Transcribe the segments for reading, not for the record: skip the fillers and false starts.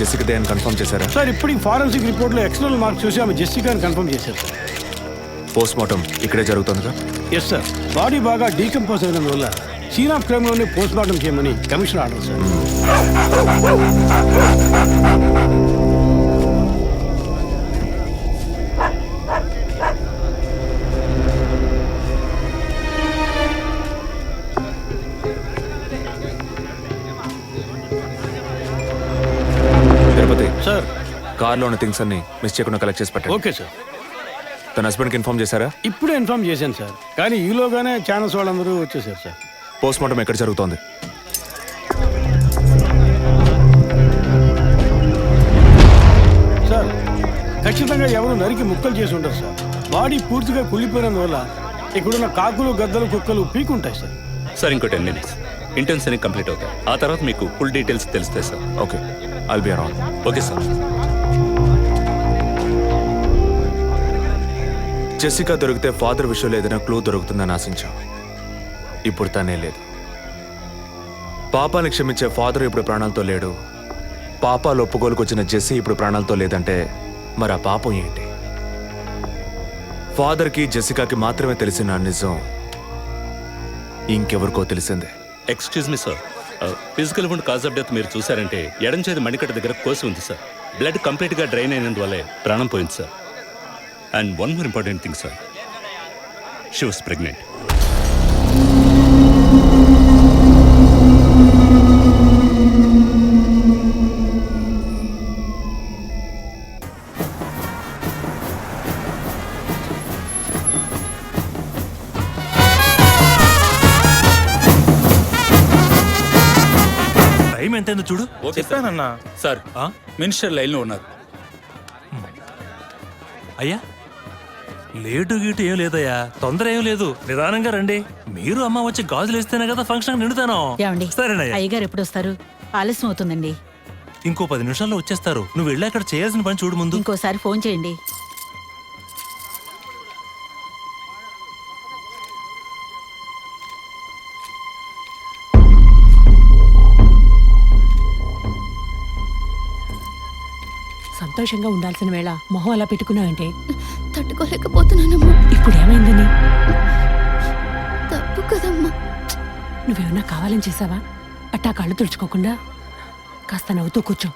జెసికాదే అని కన్ఫర్మ్ చేశారా? సార్ ఇప్పుడు ఫారెన్సిక్ రిపోర్ట్లో ఎక్స్టర్నల్ మార్క్స్ చూసి ఆమె జెసికా అని కన్ఫర్మ్ చేశారు సార్. పోస్ట్ మార్టం ఇక్కడే జరుగుతుందిగా? Yes sir. బాడీ బాగా డీకంపోజ్ అయిన వల్ల సీన్ ఆఫ్ క్రైమ్లోనే పోస్ట్ మార్టం చేయమని commission order sir. Tirupati sir కార్లో ఉన్న థింగ్స్ అన్ని మిస్ చేయకుండా కలెక్ట్ చేసి పెట్టండి. Okay sir. తన హస్బెండ్కి ఇన్ఫార్మ్ చేశారా? ఇప్పుడే ఇన్ఫార్మ్ చేశాను సార్, కానీ ఈలోగానే ఛానల్స్ వాళ్ళందరూ వచ్చేసారు సార్. పోస్ట్ మార్టం ఎక్కడ జరుగుతోంది? సార్ ఖచ్చితంగా ఎవరు నరికి ముక్కలు చేసి ఉంటారు సార్. బాడీ పూర్తిగా కుళ్ళిపోయినందువల్ల ఇక్కడున్న కాకులు గద్దలు కుక్కలు పీకుంటాయి సార్. సార్ ఇంకో 10 minutes ఇంటెన్స్ అని కంప్లీట్ అవుతాయి. ఆ తర్వాత మీకు ఫుల్ డీటెయిల్స్ తెలుస్తాయి sir. Okay, I'll be around. Okay sir. Jessica దొరికితే ఫాదర్ విషయంలో ఏదైనా క్లూ దొరుకుతుందని ఆశించాం. ఇప్పుడు తనే లేదు. పాపాన్ని క్షమించే ఫాదర్ ఇప్పుడు ప్రాణాలతో లేడు. పాపాలు ఒప్పుకోలుకు వచ్చిన జెస్సీ ఇప్పుడు ప్రాణాలతో లేదంటే మరి ఆ పాపం ఏంటి? ఫాదర్కి జెసికాకి మాత్రమే తెలిసిన నిజం ఇంకెవరికో తెలిసిందే. Excuse me sir, physical wound cause of death మీరు చూసారంటే ఎడం చేతి మణికట్ట దగ్గర కోసి ఉంది సార్. బ్లడ్ కంప్లీట్గా డ్రైన్ అయినందువల్లే ప్రాణం పోయింది సార్. And one more important thing sir, she was pregnant. Time ఎంతైందో చూడు. చెప్పానన్నా. సార్ మినిస్టర్ లైన్లో ఉన్నారు. అయ్యా లేటు గీటు ఏం లేదయ్యా, తొందర ఏం లేదు, నిదానంగా రండి. మీరు అమ్మ వచ్చి గాజులు వేస్తేనే కదా ఫంక్షన్ నిండుతాను. సరేనయ్యా. అయ్యగారు ఎప్పుడు వస్తారు? ఆలస్యం అవుతుందండి. ఇంకో 10 నిమిషాల్లో వచ్చేస్తారు. నువ్వు వెళ్ళి అక్కడ చేయాల్సిన పని చూడు ముందు. ఇంకోసారి ఫోన్ చేయండి. సంతోషంగా ఉండాల్సిన వేళ మొహం అలా పెట్టుకున్నావంటే? తట్టుకోలేకపోతున్నానమ్మా. ఇప్పుడు ఏమైందని? తప్పు కదమ్మా. నువ్వేమన్నా కావాలని చేసావా? అట్టా కళ్ళు తుడుచుకోకుండా కాస్త నవ్వుతూ కూర్చో.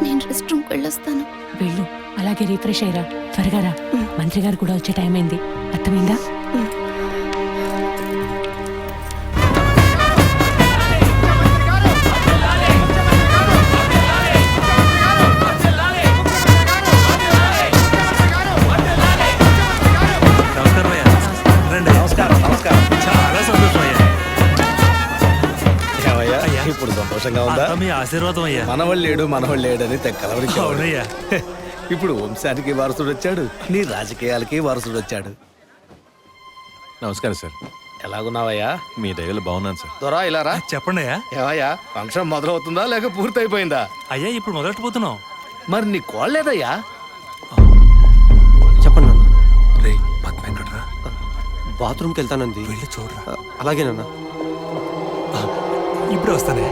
నేను రెస్ట్ రూమ్కి వెళ్ళొస్తాను. వెళ్ళు, అలాగే రిఫ్రెష్ అయ్యరా. త్వరగా రా, మంత్రి గారు కూడా వచ్చే టైం అయింది. అర్థమైందా? చాలా సంతోషం అయ్యా. ఇప్పుడు సంతోషంగా ఉందా? మీ ఆశీర్వాదం అయ్యా. మనవాళ్ళు లేడని తెక్కలవరికి. అవునయ్యా. ఇప్పుడు వంశానికి వారసుడు వచ్చాడు, నీ రాజకీయాలకి వారసుడు వచ్చాడు. నమస్కారం సార్. ఎలాగున్నావయ్యా? మీ దయలో బాగున్నాను సార్. దొరా ఇలారా. చెప్పండి అయ్యా. ఏవయ్యా, ఫంక్షన్ మొదలవుతుందా లేక పూర్తయిపోయిందా? అయ్యా ఇప్పుడు మొదలెట్టబోతున్నాం. మరి నీ కోళ్ళేదయ్యా? చెప్పండి నాన్న. రే పద్మ ఎక్కడరా? బాత్రూమ్కి వెళ్తానంది. వెళ్ళి చూడరా. అలాగేనన్నా. ఇప్పుడే వస్తానే.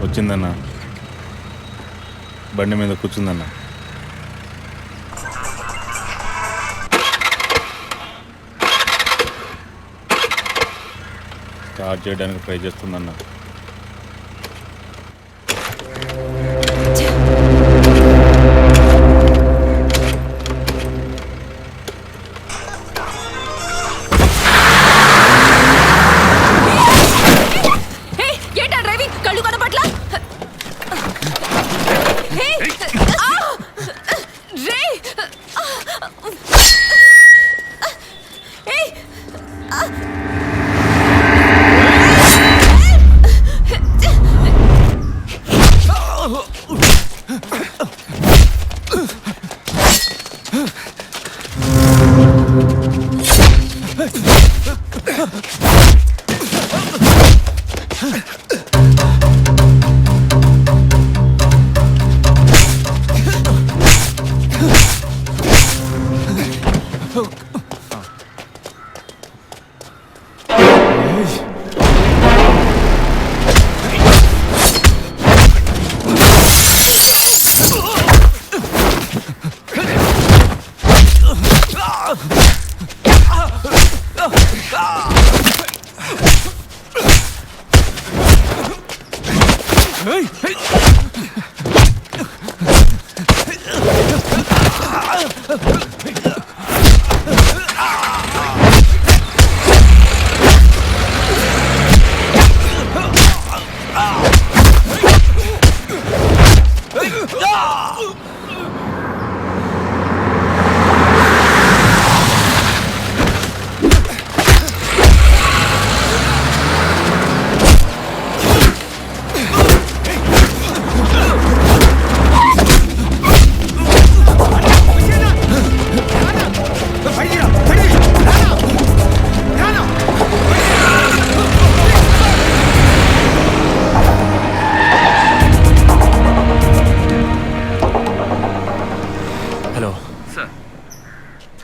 వచ్చిందన్నా, బండి మీద కూర్చుందన్నా. స్టార్ట్ చేయడానికి ట్రై చేస్తుందన్న. ఏంటా డ్రైవింగ్? కళ్ళు కనపట్లా?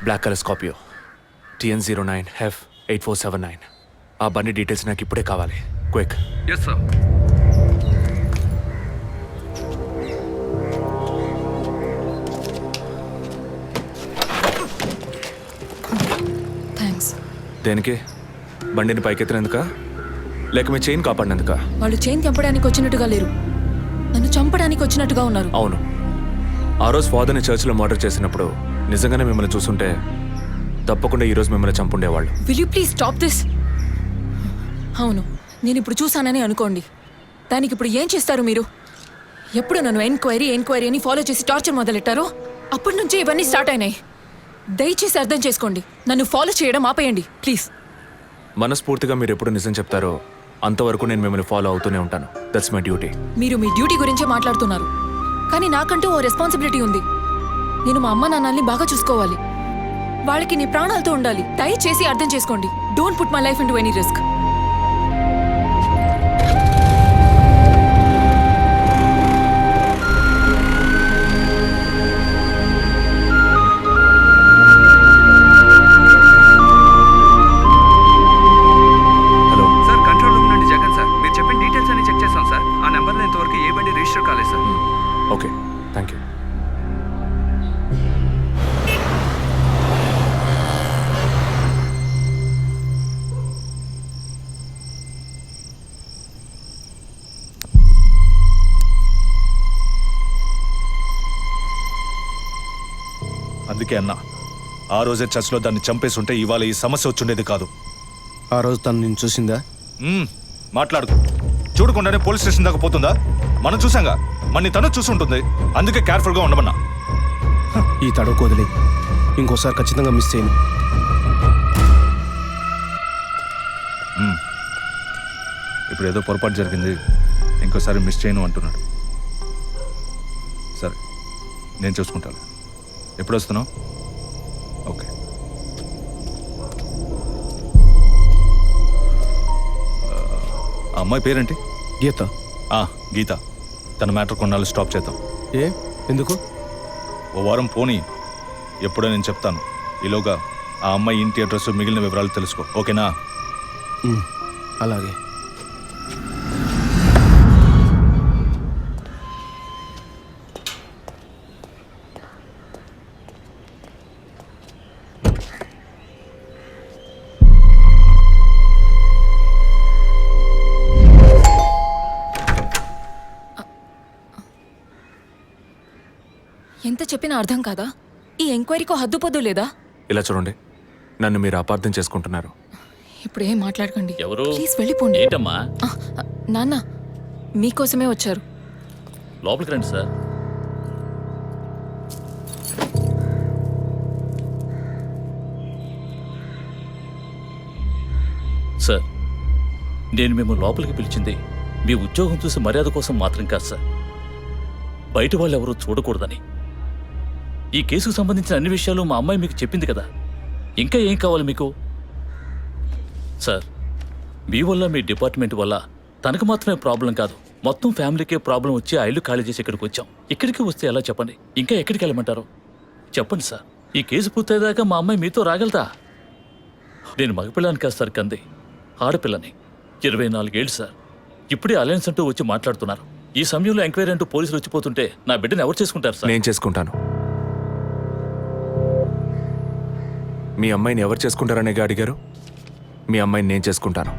Black colour Scorpio TN09F8479. ఆ బండి డీటెయిల్స్ నాకు ఇప్పుడే కావాలి. క్విక్. Yes sir. థ్యాంక్స్. దేనికి? బండిని పైకెత్తినందుక లేక మీ చైన్ కాపాడినందుక? వాళ్ళు చైన్ తెంపడానికి వచ్చినట్టుగా లేరు, నన్ను చంపడానికి వచ్చినట్టుగా ఉన్నారు. అవును, ఆ రోజు ఫాదర్ని చర్చిలో మర్డర్ చేసినప్పుడు నిజంగానే మిమ్మల్ని చూసుంటే తప్పకుండా ఈరోజు మిమ్మల్ని చంపుండేవాళ్ళు. Will you please stop this? అవును, నేను ఇప్పుడు చూసానని అనుకోండి, దానికి ఇప్పుడు ఏం చేస్తారు మీరు? ఎప్పుడు నన్ను ఎంక్వైరీ అని ఫాలో చేసి టార్చర్ మొదలెట్టారో అప్పటి నుంచి ఇవన్నీ స్టార్ట్ అయినాయి. దయచేసి అర్థం చేసుకోండి, నన్ను ఫాలో చేయడం ఆపేయండి ప్లీజ్. మనస్ఫూర్తిగా మీరు ఎప్పుడు నిజం చెప్తారో అంతవరకు నేను మిమ్మల్ని ఫాలో అవుతూనే ఉంటాను. That's my duty. మీరు మీ డ్యూటీ గురించే మాట్లాడుతున్నారు, కానీ నాకంటూ ఓ రెస్పాన్సిబిలిటీ ఉంది. నేను మా అమ్మ నాన్నల్ని బాగా చూసుకోవాలి, వాళ్ళకి నీ ప్రాణాలతో ఉండాలి. దయచేసి అర్థం చేసుకోండి. Don't put my life into any risk. Hello sir, control room నుండి జగన్ సార్. మీరు చెప్పిన డీటెయిల్స్ అన్ని చెక్ చేశాం సార్. ఆ నెంబర్లో ఇంతవరకు ఏ బండి రిజిస్టర్ కాలేదు సార్. Okay, thank you. అందుకే అన్న, ఆ రోజే చర్చ్లో దాన్ని చంపేసి ఉంటే ఇవాళ ఈ సమస్య వచ్చుండేది కాదు. ఆ రోజు తను నేను చూసిందా? మాట్లాడుకో. చూడకుండానే పోలీస్ స్టేషన్ దాకా పోతుందా? మనం చూసాంగా, మన తను చూసి ఉంటుంది. అందుకే కేర్ఫుల్గా ఉండమన్నా. ఈ తడవకు వదిలే, ఇంకోసారి ఖచ్చితంగా మిస్ చేయను. ఇప్పుడు ఏదో పొరపాటు జరిగింది, ఇంకోసారి మిస్ చేయను అంటున్నాడు. సరే, నేను చూసుకుంటాను. ఎప్పుడు వస్తున్నావు? ఓకే. ఆ అమ్మాయి పేరేంటి? గీత. గీత. తన మ్యాటర్ కొన్నాళ్ళు స్టాప్ చేద్దాం. ఏ ఎందుకు? ఓ వారం పోనీ, ఎప్పుడో నేను చెప్తాను. ఈలోగా ఆ అమ్మాయి ఇంటి అడ్రస్, మిగిలిన వివరాలు తెలుసుకో. ఓకేనా? అలాగే. చెప్పినా అర్థం కాదా? ఈ ఎంక్వైరీకో హద్దుపొద్దు లేదా? ఇలా చూడండి, నన్ను మీరు అపార్థం చేసుకుంటున్నారు. ఇప్పుడు ఏం మాట్లాడకండి. ఎవరు? ప్లీజ్ వెళ్ళిపోండి. ఏంటమ్మా? నాన్న మీకోసమే వచ్చారు. లోపలికి రండి సార్. సార్, నేను మేము లోపలికి పిలిచింది మీ ఉద్యోగం చూసి మర్యాద కోసం మాత్రం కాదు సార్, బయట వాళ్ళు ఎవరూ చూడకూడదని. ఈ కేసుకు సంబంధించిన అన్ని విషయాలు మా అమ్మాయి మీకు చెప్పింది కదా, ఇంకా ఏం కావాలి మీకు? సార్, మీ వల్ల మీ డిపార్ట్మెంట్ వల్ల తనకు మాత్రమే ప్రాబ్లం కాదు, మొత్తం ఫ్యామిలీకే ప్రాబ్లం వచ్చి ఆ ఇల్లు ఖాళీ చేసి ఇక్కడికి వచ్చాం. ఇక్కడికి వస్తే ఎలా చెప్పండి? ఇంకా ఎక్కడికి వెళ్ళమంటారు చెప్పండి సార్. ఈ కేసు పూర్తయ్యేదాకా మా అమ్మాయి మీతో రాగలదా? నేను మగపిల్లని కాదు సార్, కంది ఆడపిల్లని. 24 ఏళ్ళు సార్. ఇప్పుడే అలయన్స్ అంటూ వచ్చి మాట్లాడుతున్నారు. ఈ సమయంలో ఎంక్వైరీ అంటూ పోలీసులు వచ్చిపోతుంటే నా బిడ్డను ఎవరు చేసుకుంటారు సార్? నేను చేసుకుంటాను. మీ అమ్మాయిని ఎవరు చేసుకుంటారనే అడిగారు. మీ అమ్మాయిని నేను చేసుకుంటాను.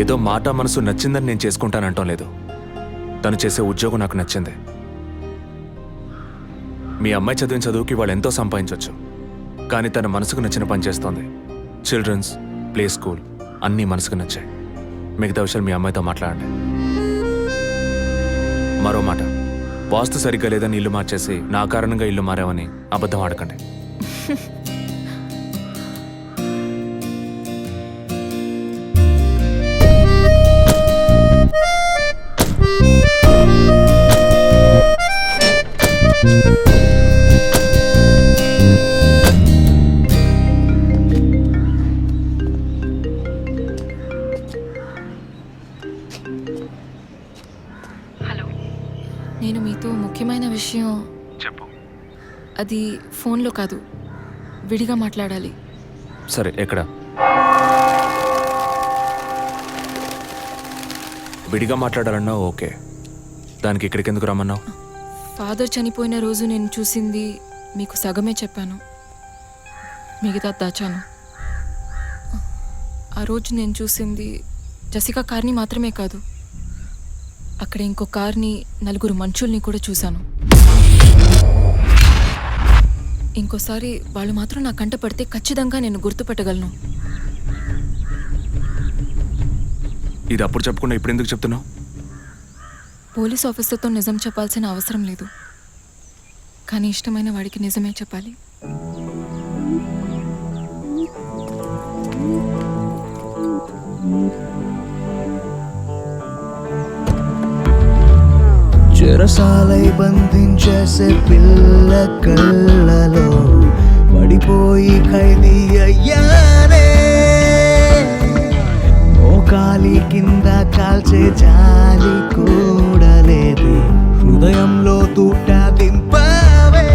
ఏదో మాట మనసు నచ్చిందని నేను చేసుకుంటానంటాం లేదు. తను చేసే ఉద్యోగం నాకు నచ్చింది. మీ అమ్మాయి చదివిన చదువుకి వాళ్ళు ఎంతో సంపాదించవచ్చు, కానీ తన మనసుకు నచ్చిన పని చేస్తోంది. చిల్డ్రన్స్ ప్లే స్కూల్ అన్నీ మనసుకు నచ్చాయి. మిగతా విషయాలు మీ అమ్మాయితో మాట్లాడండి. మరో మాట, వాస్తు సరిగ్గా లేదని ఇల్లు మార్చేసి నా కారణంగా ఇల్లు మారామని అబద్ధం ఆడకండి. నేను మీతో ముఖ్యమైన విషయం చెప్పు. అది ఫోన్లో కాదు, విడిగా మాట్లాడాలి. సరే, ఎక్కడ? విడిగా మాట్లాడాలన్నావు, ఓకే. దానికి ఇక్కడికి ఎందుకు రమ్మన్నావు? ఫాదర్ చనిపోయిన రోజు నేను చూసింది మీకు సగమే చెప్పాను, మిగతా దాచాను. ఆ రోజు నేను చూసింది జసికా కార్ని మాత్రమే కాదు, అక్కడ ఇంకో కార్ని, 4 మనుషుల్ని కూడా చూశాను. ఇంకోసారి వాళ్ళు మాత్రం నా కంట పడితే ఖచ్చితంగా నేను గుర్తుపట్టగలను. ఇది అప్పుడు చెప్పకుండా ఇప్పుడు ఎందుకు చెప్తున్నావు? పోలీస్ ఆఫీసర్తో నిజం చెప్పాల్సిన అవసరం లేదు, కానీ ఇష్టమైన వాడికి నిజమే చెప్పాలి. చెరసాలై బంధించేసే పిల్ల కళ్ళలో పడిపోయి ఖైదీ అయ్యానే. ఓ కాలి కింద కాల్చే జాలి కూడా లేదు, హృదయంలో తూట దింపావే.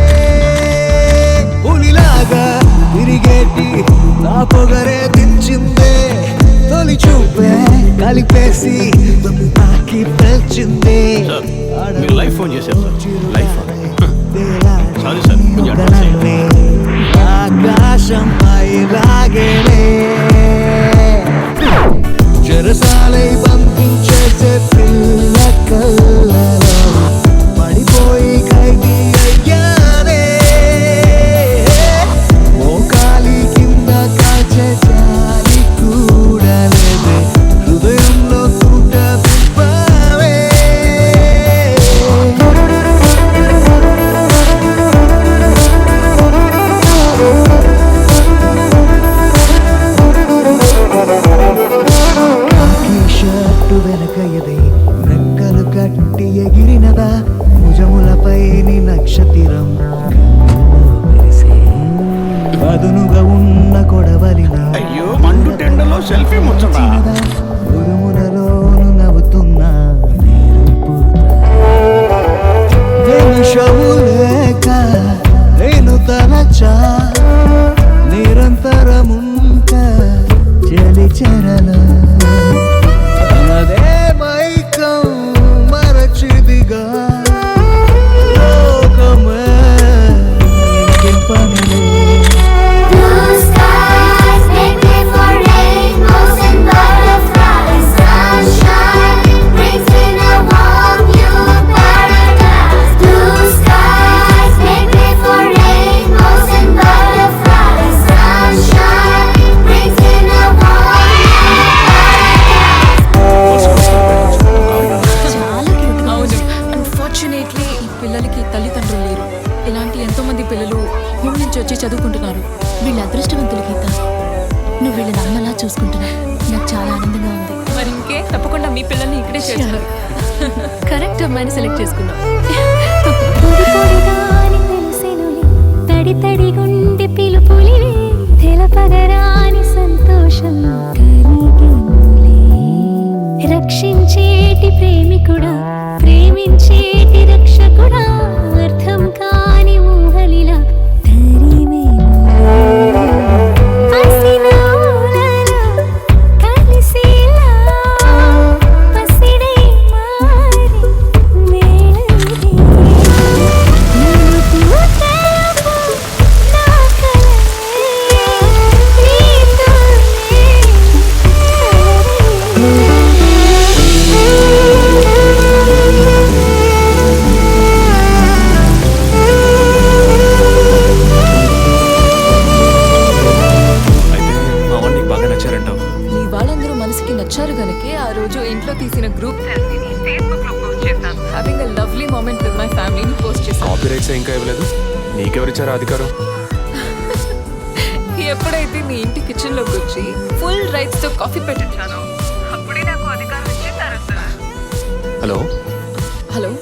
పులిలాగా తిరిగేటి నా పొగరే దించిందే, తొలి చూపే కలిపేసి తాకి పెంచింది. మీరు లైఫ్ ఫోన్ చేశారు సార్. Life sorry sir. ఆకాశం పైలాగేనే చెరసాలై బంధించేసే పిల్ల కళ్ళలో పడిపోయి ఖైదీ అయ్యానే. మోకాలి కింద కాల్చే జాలి కూడా లేదే, హృదయంలో తూట దింపావే. షర్టు వెనక ఎది రెక్కలు కట్టి ఎగిరినదా, భుజములపై నక్షత్రం అదునుగా ఉన్న కొడవలిన అయ్యో, మండు టెండలో సెల్ఫీ ముచ్చటా. ఉరుములలోను నవ్వుతున్నా నిమిషము లేక నేను తలచా, నిరంతరముంక చలి చెరల అదే మైకం మరచిదిగా లోకమే ఇంకింపనిలే. Blue skies make way for rainbows and మంది పిల్లలు ఊరి నుంచి వచ్చి చదువుకుంటున్నారు. వీళ్ళ అదృష్టవంతులు గీత. నువ్వు వీళ్ళని అమ్మలా చూసుకుంటున్నావు. నాకు చాలా ఆనందంగా ఉంది. మరి ఇంకే తప్పకుండా మీ పిల్లల్ని ఇక్కడే చేర్చాలి. కరెక్ట్ అమ్మాయిని సెలెక్ట్ చేసుకున్నాం. తడి తడి గుండె పిలుపులి తెలపగరాని సంతోషం రక్షించేటి ప్రేమికుడా, ప్రేమించేటి రక్షకుడా, అర్థం కాని ఊహలిలా మీ వాళ్ళందరూ మనసుకి నచ్చారు గనకే ఆ రోజు ఇంట్లో తీసిన గ్రూప్ సెల్ఫీని ఫేస్బుక్ లో పోస్ట్ చేశాను. Having a lovely moment with my ఫ్యామిలీని పోస్ట్ చేశాను. కాపీ రైట్స్ ఇంకా ఇవ్వలేదు. నీకెవరిచ్చారు అధికారం? ఎప్పుడైతే మీ ఇంటి కిచెన్ లోకి వచ్చి ఫుల్ రైట్స్ తో కాఫీ పెట్టించాను, అప్పుడే నాకు అధికారం ఇచ్చేసారు సార్. Hello hello